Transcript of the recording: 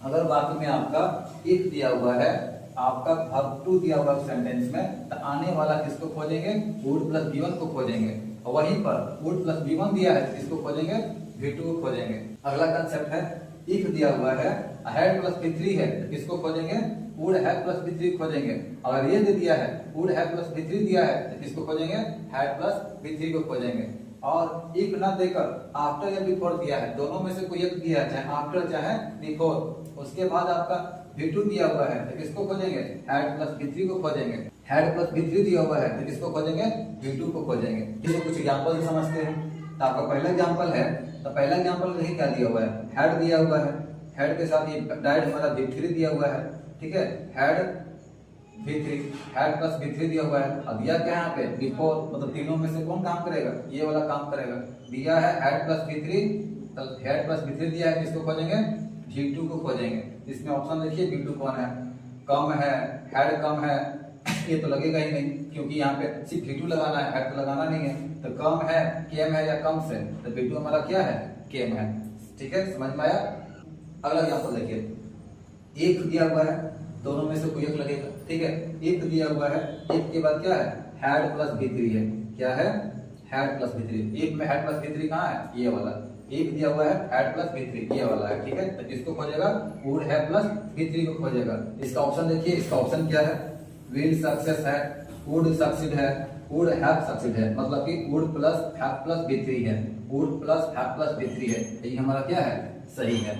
अगर वाक्य में आपका इफ दिया हुआ है, आपका वर्ब टू दिया हुआ सेंटेंस में, तो आने वाला किसको खोजेंगे? वुड प्लस बी वन को खोजेंगे। और वहीं पर वुड प्लस बी वन दिया है, किसको खोजेंगे? वी टू को खोजेंगे। अगला कंसेप्ट है इफ दिया हुआ है, हैड प्लस बी थ्री है, तो किसको खोजेंगे? Would have plus B three खोजेंगे। अगर ये दे दिया है, would have plus B three दिया है, तो किसको खोजेंगे? हैड प्लस बी थ्री को खोजेंगे। और इफ ना देकर आफ्टर या बिफोर दिया है, दोनों में से कोई एक दिया है, चाहे आफ्टर चाहे बिफोर, उसके बाद आपका V2 दिया हुआ है, तो किसको खोजेंगे? हैड प्लस V3 को खोजेंगे। हैड प्लस V3 दिया हुआ है, तो किसको खोजेंगे? V2 को खोजेंगे। इसको कुछ एग्जांपल समझते हैं। तो आपका पहला एग्जांपल है, तो पहला एग्जांपल नहीं क्या दिया हुआ है? हैड दिया हुआ है, हैड के साथ ये डाइड हमारा V3 दिया हुआ है, ठीक है। Had V3, had plus V3 दिया हुआ है। अब दिया क्या है यहाँ पे? बिफोर, मतलब तीनों में से कौन काम करेगा? ये वाला काम करेगा। दिया है हैड प्लस V3, तो हैड प्लस V3 दिया है, किसको खोजेंगे? V2 को खोजेंगे। इसमें ऑप्शन देखिए V2 कौन है? कम है, हैड कम है, ये तो लगेगा ही नहीं, क्योंकि यहाँ पे सिर्फ V2 लगाना है, हैड तो लगाना नहीं है। तो कम है, केम है या कम से, तो V2 हमारा क्या है? केम है। ठीक है, समझ में आया? अगला एग्जांपल देखिए, इफ दिया हुआ है, दोनों में से कोई एक लगेगा, ठीक है। इफ दिया हुआ है, इफ के बाद क्या है? हैड प्लस V3 है। क्या है? Had plus V3। इफ में हैड प्लस V3 कहाँ है? ये वाला। इफ दिया हुआ है हैड प्लस V3, ये वाला है, ठीक है। तो किसको खोजेगा? वुड हैव प्लस V3 को खोजेगा। इसका ऑप्शन देखिए, इसका ऑप्शन क्या है? विल सक्सेस है, वुड सक्सीड है, वुड हैव सक्सीड है, मतलब कि would plus have plus V3 है, would plus have plus V3 है। ये हमारा क्या है? सही है।